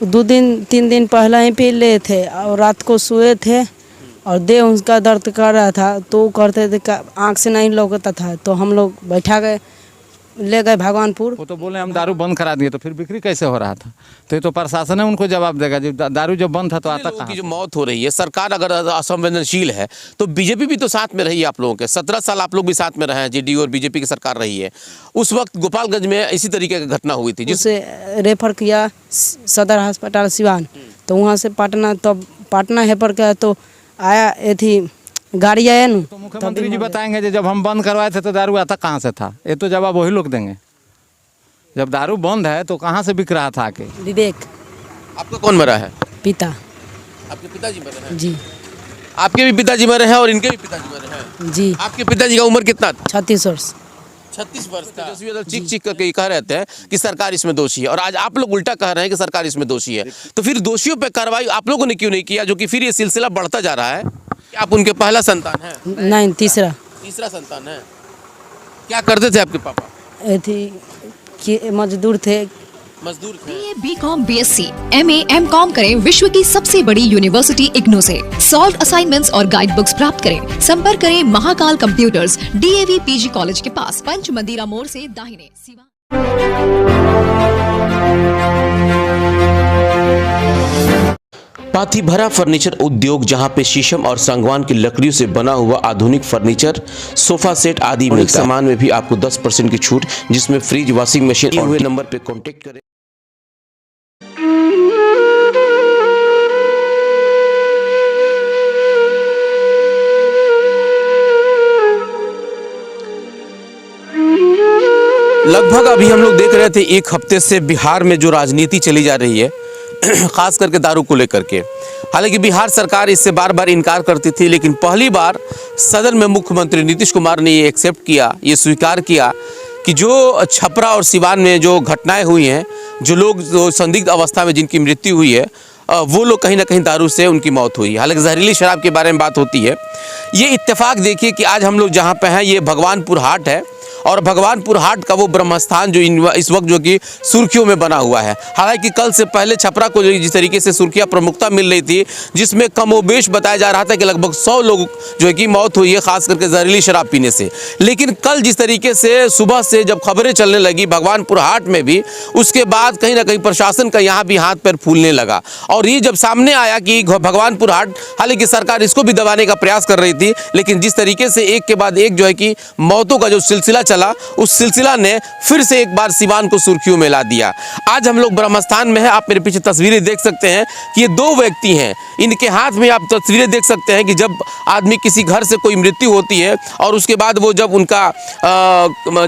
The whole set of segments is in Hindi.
2-3 दिन पहले ही पी लिए थे और रात को सोए थे और देह उनका दर्द कर रहा था, तो करते थे आँख से नहीं लौकता था, तो हम लोग बैठा गए, ले गए भगवानपुर। वो तो बोले हम दारू बंद करा दिए, तो फिर बिक्री कैसे हो रहा था? तो ये तो प्रशासन है उनको जवाब देगा, जब दारू जब बंद था तो आता लोगों कहाँ? की जो मौत हो रही है, सरकार अगर असंवेदनशील है तो बीजेपी भी तो साथ में रही है आप लोगों के। 17 साल आप लोग भी साथ में रहे हैं, जेडीयू और बीजेपी की सरकार रही है। उस वक्त गोपालगंज में इसी तरीके की घटना हुई थी, जिससे रेफर किया सदर अस्पताल सिवान, तो वहाँ से पटना, तब पटना हेपर गया तो आया ये थी गाड़ी आया ना, तो मुख्यमंत्री जी बताएंगे कि जब हम बंद करवाए थे तो दारू आता कहाँ से था? ये तो जवाब वही लोग देंगे। जब दारू बंद है तो कहाँ से बिक रहा था आके? विवेक। आपका कौन मरा है? पिता। आपके पिताजी मरे हैं? जी। आपके भी पिताजी मरे हैं और इनके भी पिताजी मरे हैं? जी। आपके पिताजी का उम्र कितना था? 36 वर्ष। 36 वर्ष था। चीख चीख करके कह रहते हैं कि सरकार इसमें दोषी है, और आज आप लोग उल्टा कह रहे हैं कि सरकार इसमें दोषी है। तो फिर दोषियों पे कार्रवाई आप लोगों ने क्यों नहीं किया, जो कि फिर ये सिलसिला बढ़ता जा रहा है? क्या आप उनके पहला संतान है? नहीं, तीसरा संतान है। क्या करते थे आपके पापा? ये थी कि मजदूर थे। मजदूर थे। BCom, BSc, MA, MCom करें विश्व की सबसे बड़ी यूनिवर्सिटी इग्नू से। सॉल्व असाइनमेंट्स और गाइड बुक्स प्राप्त करें। संपर्क करें Mahakal computers, DAV PG college के पास, पंच मंदिरा मोड़ से दाहिने, सिवान। पाथी भरा फर्नीचर उद्योग, जहां पे शीशम और सागवान की लकड़ियों से बना हुआ आधुनिक फर्नीचर, सोफा सेट आदि मिलता है। सामान में भी आपको 10% की छूट, जिसमें फ्रिज, वॉशिंग मशीन, और नंबर पे कांटेक्ट करें। लगभग अभी हम लोग देख रहे थे 1 हफ्ते से बिहार में जो राजनीति चली जा रही है, खास करके दारू को लेकर के। हालांकि बिहार सरकार इससे बार बार इनकार करती थी, लेकिन पहली बार सदन में मुख्यमंत्री नीतीश कुमार ने ये एक्सेप्ट किया, ये स्वीकार किया कि जो छपरा और सिवान में जो घटनाएं हुई हैं, जो लोग जो संदिग्ध अवस्था में जिनकी मृत्यु हुई है, वो लोग कहीं ना कहीं दारू से उनकी मौत हुई। हालांकि जहरीली शराब के बारे में बात होती है। ये इत्तेफाक देखिए कि आज हम लोग जहाँ पे हैं, ये भगवानपुर हाट है, और भगवानपुर हाट का वो ब्रह्मस्थान जो इस वक्त जो कि सुर्खियों में बना हुआ है। हालांकि कल से पहले छपरा को जिस तरीके से सुर्खियां प्रमुखता मिल रही थी, जिसमें कमोबेश बताया जा रहा था कि लगभग 100 लोग जो है कि मौत हुई है, खास करके जहरीली शराब पीने से। लेकिन कल जिस तरीके से सुबह से जब खबरें चलने लगी भगवानपुर हाट में भी, उसके बाद कहीं ना कहीं प्रशासन का यहाँ भी हाथ पैर फूलने लगा। और ये जब सामने आया कि भगवानपुर हाट, हालांकि सरकार इसको भी दबाने का प्रयास कर रही थी, लेकिन जिस तरीके से एक के बाद एक जो है कि मौतों का जो सिलसिला चला, उस सिलसिला ने फिर से एक बार सिवान को सुर्खियों में ला दिया। आज हम लोग ब्रह्मस्थान में हैं। आप मेरे पीछे तस्वीरें देख सकते हैं कि ये 2 व्यक्ति हैं। इनके हाथ में आप तस्वीरें देख सकते हैं कि जब आदमी किसी घर से कोई मृत्यु होती है और उसके बाद वो जब उनका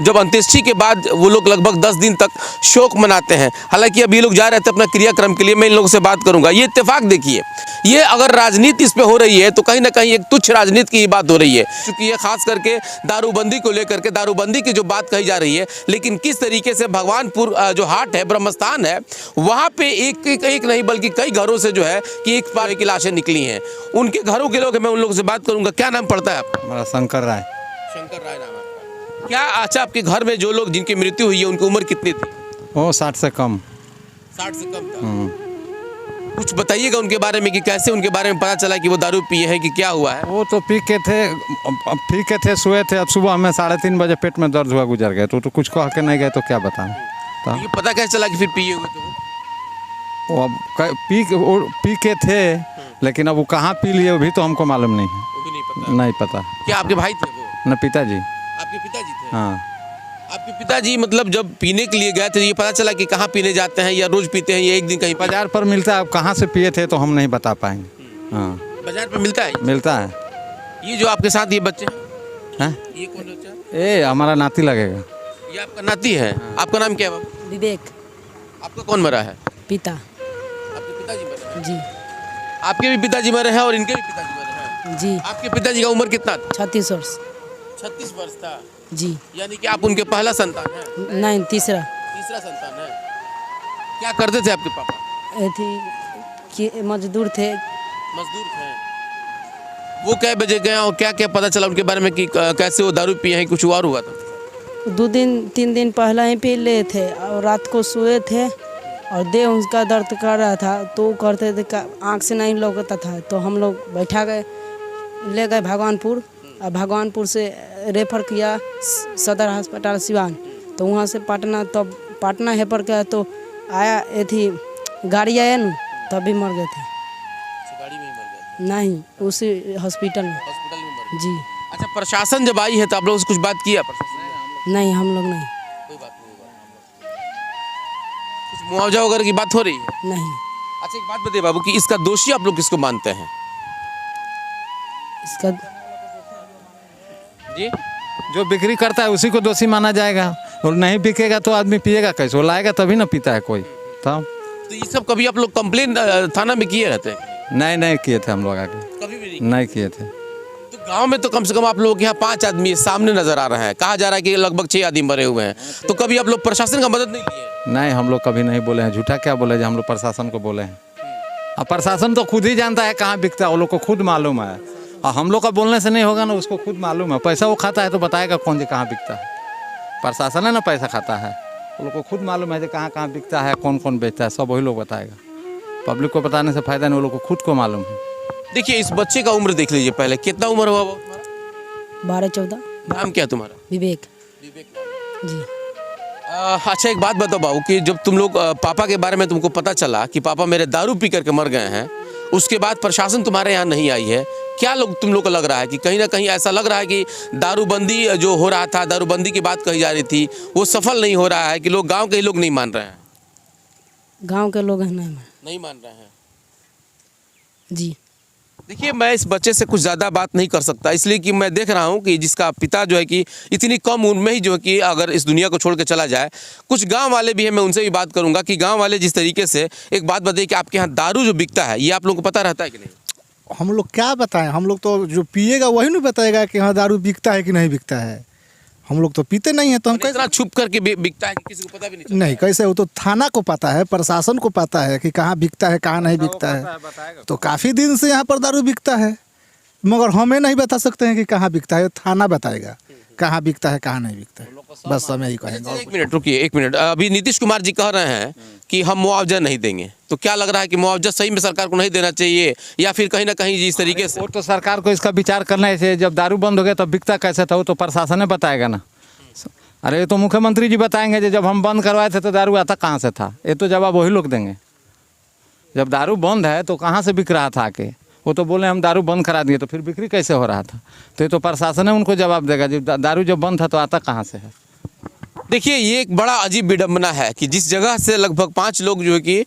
जब अंत्येष्टि के बाद वो लोग लगभग 10 दिन तक शोक मनाते हैं। हालांकि अब ये लोग जा रहे थे अपना क्रियाक्रम के लिए, मैं इन लोगों से बात करूंगा। ये इत्तेफाक देखिए, ये अगर राजनीति इस पे हो रही है तो कहीं ना कहीं एक तुच्छ राजनीति की बात हो रही है, क्योंकि ये खास करके दारूबंदी को लेकर के, दारूबंदी की जो बात कही जा रही है। लेकिन किस तरीके से भगवानपुर जो हाट है, ब्रह्मस्थान है, वहां पे एक नहीं बल्कि कई घरों से जो है कि एक पारे की लाशें निकली हैं। उनके घरों के लोग, मैं उन लोगों से बात करूंगा। क्या नाम पड़ता है आपका? हमारा शंकर राय। शंकर राय नाम है। क्या अच्छा, आपके घर में जो लोग जिनकी मृत्यु हुई है उनकी उम्र कितनी थी? वो 60 से कम। 60 से कम था। कुछ बताइएगा उनके बारे में कि कैसे उनके बारे में पता चला कि वो दारू पिए हैं, कि क्या हुआ है? वो तो पी के थे, सोए थे। अब सुबह में 3:30 बजे पेट में दर्द हुआ, गुजर गए। तो कुछ कह के नहीं गए तो क्या बताऊं। तो ये पता कैसे चला कि फिर पिए हुए थे? वो अब पी के थे, लेकिन अब वो कहाँ पी लिए वो भी तो हमको मालूम नहीं है। वो भी नहीं पता। नहीं पता। क्या आपके भाई थे वो? न पिताजी। आपके पिताजी थे? हाँ। आपके पिताजी मतलब जब पीने के लिए गए थे, ये पता चला कि कहाँ पीने जाते हैं, या रोज पीते हैं, या एक दिन कहीं बाजार पर मिलता है। अब कहाँ से पिए थे तो हम नहीं बता पाएंगे। हाँ, बाजार पर मिलता है। मिलता है। ये जो आपके साथ ये बच्चे हैं, ये कौन बच्चा? ये हमारा नाती लगेगा। ये आपका नाती है? आपका नाम क्या है बाबू? विवेक। आपका कौन मरा है? पिता। आपके पिताजी मरे हैं? जी। आपके भी पिताजी मरे हैं और इनके भी पिताजी मरे हैं? जी। आपके पिताजी का उम्र कितना था? 36 वर्ष। 36 वर्ष था। जी। यानी कि आप उनके पहला संतान हैं? नहीं, तीसरा संतान है। क्या करते थे आपके पापा? ये थी कि मजदूर थे। मजदूर थे। वो कै बजे गए और क्या क्या पता चला उनके बारे में कि कैसे वो दारू पिए हैं, कुछ और हुआ था? 2-3 दिन पहले ही पी लिए थे और रात को सोए थे और देह उसका दर्द कर रहा था, तो वो करते थे आँख से नहीं लौकता था, तो हम लोग बैठा गए, ले गए भगवानपुर, और भगवानपुर से रेफर किया सदर अस्पताल सिवान, तो वहाँ से पटना, तब पटना हेपर गया तो आया ये थी गाड़ी आया न, तभी मर गए थे। गाड़ी में ही मर गए? नहीं, उसी हॉस्पिटल में। हॉस्पिटल में मर गए? जी अच्छा, प्रशासन जब आई है तो आप लोगों से कुछ बात किया प्रशासन? नहीं, हम लोग नहीं। कोई बात नहीं हुआ? कुछ मुआवजा वगैरह की बात हो रही है? नहीं, अच्छा, एक बात बताइए बाबू कि इसका दोषी आप लोग किसको मानते हैं? इसका जी, जो बिक्री करता है उसी को दोषी माना जाएगा, और नहीं बिकेगा तो आदमी पिएगा कैसे? वो लाएगा तभी ना पीता है कोई। तब तो ये सब कभी आप लोग कंप्लेन थाना में किए रहते हैं? नहीं किए थे हम लोग आगे, कभी भी नहीं किए थे। तो गांव में तो कम से कम आप लोगों के यहाँ 5 आदमी सामने नजर आ रहे हैं, कहा जा रहा है कि लगभग 6 आदमी मरे हुए हैं, तो कभी आप लोग प्रशासन का मदद नहीं लिए? नहीं, हम लोग कभी नहीं बोले हैं, झूठा क्या बोले जो हम लोग प्रशासन को बोले हैं। अब प्रशासन तो खुद ही जानता है कहाँ बिकता है, वो लोग को खुद मालूम है, और हम लोग का बोलने से नहीं होगा ना, उसको खुद मालूम है। पैसा वो खाता है तो बताएगा कौन जी कहाँ बिकता है, प्रशासन है ना पैसा खाता है, वो लोग को खुद मालूम है कि कहाँ कहाँ बिकता है, कौन कौन बेचता है, सब वही लोग बताएगा। पब्लिक को बताने से फायदा नहीं, वो लोग को खुद को मालूम है। देखिए, इस बच्चे का उम्र देख लीजिए पहले, कितना उम्र हुआ वो? 12-14। नाम क्या तुम्हारा? विवेक। विवेक। जी। अच्छा, एक बात बताओ बाबू कि जब तुम लोग पापा के बारे में तुमको पता चला कि पापा मेरे दारू पी करके मर गए हैं, उसके बाद प्रशासन तुम्हारे यहाँ नहीं आई है, क्या लोग तुम लोग को लग रहा है कि कहीं ना कहीं ऐसा लग रहा है कि दारूबंदी जो हो रहा था, दारूबंदी की बात कही जा रही थी, वो सफल नहीं हो रहा है, कि लोग गांव के ही लोग नहीं मान रहे हैं? गांव के लोग हैं नहीं मान रहे हैं। जी। देखिए, मैं इस बच्चे से कुछ ज़्यादा बात नहीं कर सकता, इसलिए कि मैं देख रहा हूं कि जिसका पिता जो है कि इतनी कम उम्र में ही जो है कि अगर इस दुनिया को छोड़ के चला जाए, कुछ गांव वाले भी हैं, मैं उनसे भी बात करूंगा कि गांव वाले जिस तरीके से, एक बात बताइए कि आपके यहाँ दारू जो बिकता है, ये आप लोगों को पता रहता है कि नहीं? हम लोग क्या बताएं, हम लोग तो जो पिएगा वही नहीं बताएगा कि हाँ दारू बिकता है कि नहीं बिकता है। हम लोग तो पीते नहीं है, तो हम कैसे इतना छुप करके बिकता है कि किसी को पता भी नहीं चलता? नहीं, कैसे? वो तो थाना को पता है, प्रशासन को पता है कि कहाँ बिकता है कहाँ नहीं बिकता है। तो काफ़ी दिन से यहाँ पर दारू बिकता है, मगर हमें नहीं बता सकते हैं कि कहाँ बिकता है, थाना बताएगा कहाँ बिकता है कहाँ नहीं बिकता है, बस हमें ही कहेंगे। एक मिनट रुकिए, एक मिनट। अभी नीतीश कुमार जी कह रहे हैं कि हम मुआवजा नहीं देंगे, तो क्या लग रहा है कि मुआवजा सही में सरकार को नहीं देना चाहिए, या फिर कहीं ना कहीं इस तरीके से? वो तो सरकार को इसका विचार करना चाहिए। जब दारू बंद हो गया तब बिकता कैसे था, वो तो प्रशासन ने बताएगा ना। अरे ये तो मुख्यमंत्री जी बताएंगे जब हम बंद करवाए थे तो दारू आता कहाँ से था, ये तो जवाब वही लोग देंगे। जब दारू बंद है तो कहाँ से बिक रहा था आके, वो तो बोले हम दारू बंद करा दिए, तो फिर बिक्री कैसे हो रहा था? तो ये तो प्रशासन है उनको जवाब देगा, जब दारू जब बंद था तो आता कहाँ से है। देखिए, ये एक बड़ा अजीब विडंबना है कि जिस जगह से लगभग 5 लोग जो है कि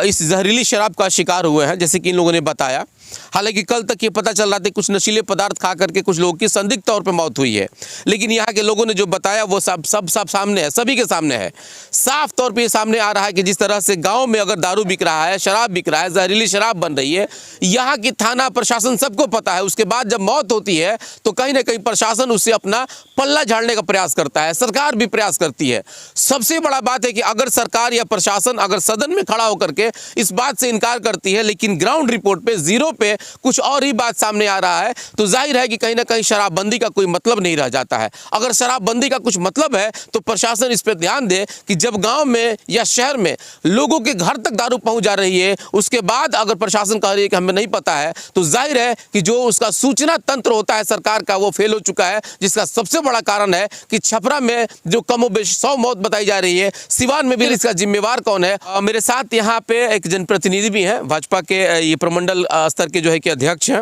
इस जहरीली शराब का शिकार हुए हैं, जैसे कि इन लोगों ने बताया। हालांकि कल तक ये पता चल रहा था कुछ नशीले पदार्थ खा करके कुछ लोगों की संदिग्ध तौर पे मौत हुई है, लेकिन यहाँ के लोगों ने जो बताया वो सब सामने है, सभी के सामने है। साफ तौर पे ये सामने आ रहा है कि जिस तरह से गांव में अगर दारू बिक रहा है, शराब बिक रहा है, जहरीली शराब बन रही है, यहाँ की थाना प्रशासन सबको पता है। उसके बाद जब मौत होती है तो कहीं ना कहीं प्रशासन उससे अपना पल्ला झाड़ने का प्रयास करता है, सरकार भी प्रयास करती है। सबसे बड़ा बात है कि अगर सरकार या प्रशासन अगर सदन में खड़ा होकर के इस बात से इनकार करती है, लेकिन ग्राउंड रिपोर्ट पे जीरो पे कुछ और ही बात सामने आ रहा है, तो जाहिर है कि कहीं ना कहीं शराबबंदी का कोई मतलब नहीं रह जाता है। अगर शराबबंदी का कुछ मतलब है तो प्रशासन इस पर ध्यान दे कि जब गांव में या शहर में लोगों के घर तक दारू पहुंच जा रही है, उसके बाद अगर प्रशासन कह रही है कि हमें नहीं पता है, तो जाहिर है कि जो उसका सूचना तंत्र होता है सरकार का, वो फेल हो चुका है। जिसका सबसे बड़ा कारण है कि छपरा में जो कमोबेश 100 मौत बताई जा रही है, सिवान में भी इसका जिम्मेवार कौन है? मेरे साथ यहाँ पे एक जनप्रतिनिधि भी हैं, भाजपा के ये प्रमंडल स्तर के जो है कि अध्यक्ष हैं।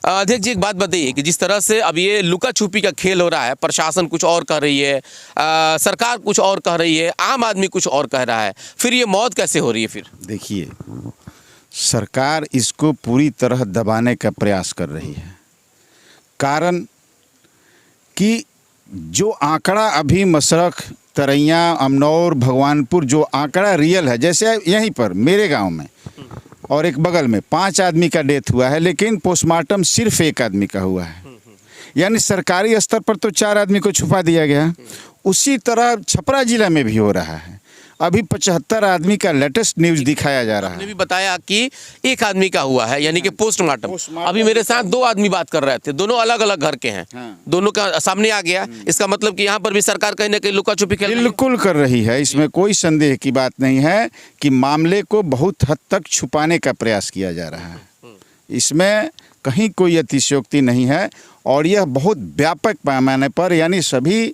अध्यक्ष जी, एक बात बताइए कि जिस तरह से अब ये लुका छुपी का खेल हो रहा है, प्रशासन कुछ और कह रही है, सरकार कुछ और कह रही है, आम आदमी कुछ और कह रहा है, फिर ये मौत कैसे हो रही है? फिर देखिए, सरकार इसको पूरी तरह दबाने का प्रयास कर रही है। कारण कि जो आंकड़ा अभी मशरख, तरैया, अमनौर, भगवानपुर जो आंकड़ा रियल है, जैसे यहीं पर मेरे गांव में और एक बगल में 5 आदमी का डेथ हुआ है, लेकिन पोस्टमार्टम सिर्फ 1 आदमी का हुआ है। यानी सरकारी स्तर पर तो 4 आदमी को छुपा दिया गया। उसी तरह छपरा जिला में भी हो रहा है। अभी 75 आदमी का लेटेस्ट न्यूज़ दिखाया जा रहा आपने है। भी बताया कि एक आदमी का हुआ है, यानी कि पोस्टमार्टम। अभी मेरे साथ 2 आदमी बात कर रहे थे, दोनों अलग अलग घर के हैं, दोनों का सामने आ गया। इसका मतलब कि यहाँ पर भी सरकार कहीं ना कहीं लुका छुपी खेल रही है। बिल्कुल कर रही है, इसमें कोई संदेह की बात नहीं है कि मामले को बहुत हद तक छुपाने का प्रयास किया जा रहा है। इसमें कहीं कोई अतिशयोक्ति नहीं है और यह बहुत व्यापक पैमाने पर, यानी सभी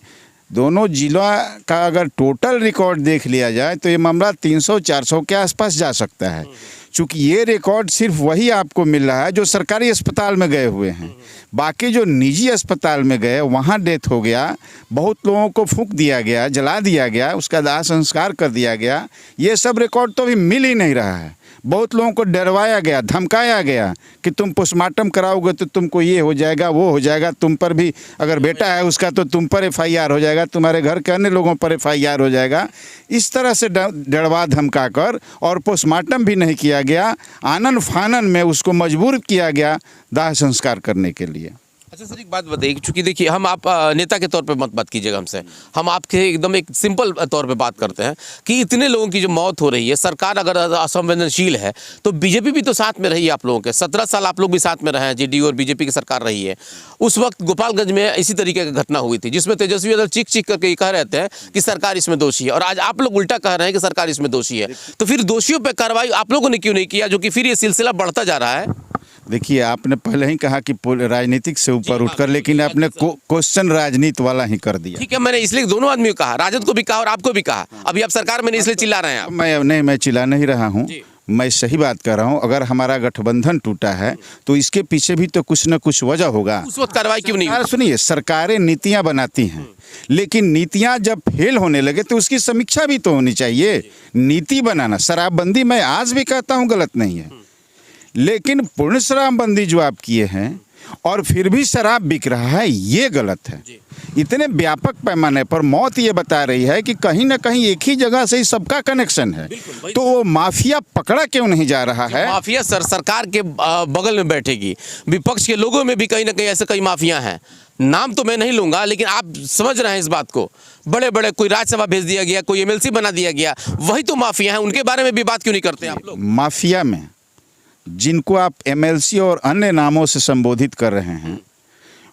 दोनों जिला का अगर टोटल रिकॉर्ड देख लिया जाए तो ये मामला 300-400 के आसपास जा सकता है। चूँकि ये रिकॉर्ड सिर्फ वही आपको मिल रहा है जो सरकारी अस्पताल में गए हुए हैं। बाकी जो निजी अस्पताल में गए वहाँ डेथ हो गया, बहुत लोगों को फूंक दिया गया, जला दिया गया, उसका दाह संस्कार कर दिया गया, ये सब रिकॉर्ड तो अभी मिल ही नहीं रहा है। बहुत लोगों को डरवाया गया, धमकाया गया कि तुम पोस्टमार्टम कराओगे तो तुमको ये हो जाएगा, वो हो जाएगा, तुम पर भी अगर बेटा है उसका तो तुम पर FIR हो जाएगा, तुम्हारे घर के अन्य लोगों पर FIR हो जाएगा। इस तरह से डरवा धमका कर और पोस्टमार्टम भी नहीं किया गया, आनन फानन में उसको मजबूर किया गया दाह संस्कार करने के लिए। अच्छा सर, एक बात बताइए, चूंकि देखिए हम आप नेता के तौर पे मत बात कीजिएगा हमसे, हम आपके एकदम एक सिंपल तौर पे बात करते हैं कि इतने लोगों की जो मौत हो रही है, सरकार अगर असंवेदनशील है तो बीजेपी भी तो साथ में रही है आप लोगों के। 17 साल आप लोग भी साथ में रहे हैं, जेडीयू और बीजेपी की सरकार रही है। उस वक्त गोपालगंज में इसी तरीके की घटना हुई थी जिसमें तेजस्वी यादव चीख चीख करके कह रहे थे कि सरकार इसमें दोषी है, और आज आप लोग उल्टा कह रहे हैं कि सरकार इसमें दोषी है। तो फिर दोषियों पर कार्रवाई आप लोगों ने क्यों नहीं किया, जो कि फिर ये सिलसिला बढ़ता जा रहा है? देखिए, आपने पहले ही कहा कि राजनीतिक से ऊपर उठकर, लेकिन आपने क्वेश्चन राजनीति वाला ही कर दिया। ठीक है, मैंने इसलिए दोनों आदमी को कहा, राजद को भी कहा और आपको भी कहा। अभी आप सरकार में नहीं इसलिए चिल्ला रहे हैं आप। मैं चिल्ला नहीं रहा हूँ, मैं सही बात कर रहा हूँ। अगर हमारा गठबंधन टूटा है तो इसके पीछे भी तो कुछ न कुछ वजह होगा। उस वक्त कार्रवाई क्यों नहीं? सुनिए, सरकारें नीतियाँ बनाती हैं, लेकिन नीतियाँ जब फेल होने लगे तो उसकी समीक्षा भी तो होनी चाहिए। नीति बनाना, शराबबंदी मैं आज भी कहता हूँ गलत नहीं है, लेकिन पूर्ण शराबबंदी जो आप किए हैं और फिर भी शराब बिक रहा है, ये गलत है। इतने व्यापक पैमाने पर मौत ये बता रही है कि कहीं ना कहीं एक ही जगह से ही सबका कनेक्शन है, तो वो माफिया पकड़ा क्यों नहीं जा रहा है? माफिया सरकार के बगल में बैठेगी, विपक्ष के लोगों में भी कहीं ना कहीं ऐसे कई माफिया हैं। नाम तो मैं नहीं लूंगा, लेकिन आप समझ रहे हैं इस बात को। बड़े बड़े कोई राज्यसभा भेज दिया गया, कोई MLC बना दिया गया, वही तो माफिया है। उनके बारे में भी बात क्यों नहीं करते आप लोग? माफिया में जिनको आप MLC और अन्य नामों से संबोधित कर रहे हैं,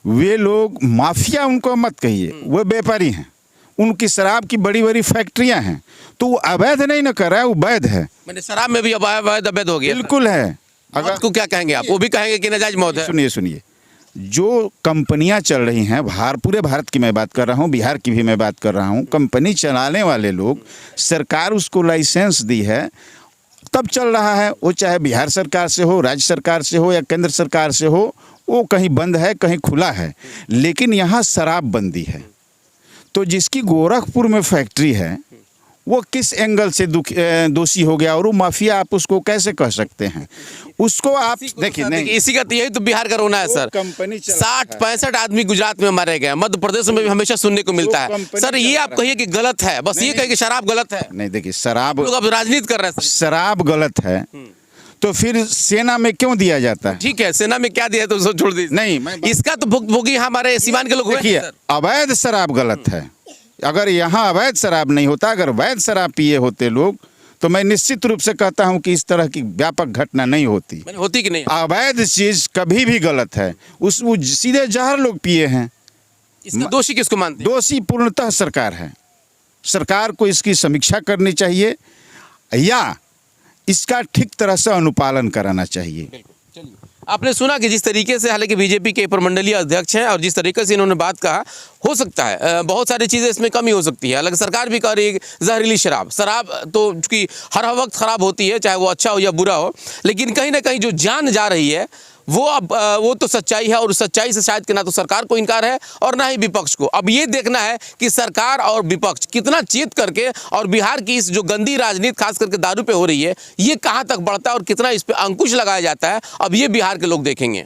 वे लोग माफिया उनको मत कहिए, वो व्यापारी हैं। उनकी शराब की बड़ी बड़ी फैक्ट्रियां हैं, तो वो अवैध नहीं न कर रहा है, वो वैध है। मैंने शराब में भी अवैध हो गया। बिल्कुल है। अगर को क्या कहेंगे आप? वो भी कहेंगे कि नाजायज मौत है। सुनिए, जो कंपनियां चल रही हैं, पूरे भारत की मैं बात कर रहा हूं, बिहार की भी मैं बात कर रहा हूं, कंपनी चलाने वाले लोग, सरकार उसको लाइसेंस दी है तब चल रहा है। वो चाहे बिहार सरकार से हो, राज्य सरकार से हो या केंद्र सरकार से हो, वो कहीं बंद है, कहीं खुला है, लेकिन यहाँ शराबबंदी है। तो जिसकी गोरखपुर में फैक्ट्री है वो किस एंगल से दोषी हो गया, और वो माफिया आप उसको कैसे कह सकते हैं? उसको आप देखिए, नहीं, इसी का यही तो बिहार का रोना है सर। 60-65 आदमी गुजरात में मारे गए, मध्य प्रदेश में भी हमेशा सुनने को मिलता है। सर ये आप कहिए कि गलत है, बस ये कहिए कि शराब गलत है। नहीं, देखिए, शराब, लोग अब राजनीति कर रहे हैं। शराब गलत है तो फिर सेना में क्यों दिया जाता है? ठीक है, सेना में क्या दिया तो उसको छोड़ दीजिए। नहीं, इसका तो भुगतान हमारे सीवान के लोग हुए। देखिए, अवैध शराब गलत है। अगर यहाँ अवैध शराब नहीं होता, अगर वैध शराब पिए होते लोग, तो मैं निश्चित रूप से कहता हूँ कि इस तरह की व्यापक घटना नहीं होती। होती कि नहीं? अवैध चीज कभी भी गलत है। वो सीधे जहर लोग पिए हैं। इसका दोषी किसको मानते हैं? दोषी पूर्णतः सरकार है। सरकार को इसकी समीक्षा करनी चाहिए या इसका ठीक तरह से अनुपालन कराना चाहिए। आपने सुना कि जिस तरीके से, हालांकि बीजेपी के प्रमंडलीय अध्यक्ष हैं, और जिस तरीके से इन्होंने बात कहा, हो सकता है बहुत सारी चीज़ें इसमें कमी हो सकती है। हालांकि सरकार भी कह रही है जहरीली शराब तो चूँकि हर वक्त ख़राब होती है, चाहे वो अच्छा हो या बुरा हो, लेकिन कहीं ना कहीं जो जान जा रही है वो तो सच्चाई है, और उस सच्चाई से शायद कि ना तो सरकार को इनकार है और ना ही विपक्ष को। अब ये देखना है कि सरकार और विपक्ष कितना चेत करके, और बिहार की इस जो गंदी राजनीति खास करके दारू पे हो रही है, ये कहाँ तक बढ़ता है और कितना इस पे अंकुश लगाया जाता है, अब ये बिहार के लोग देखेंगे।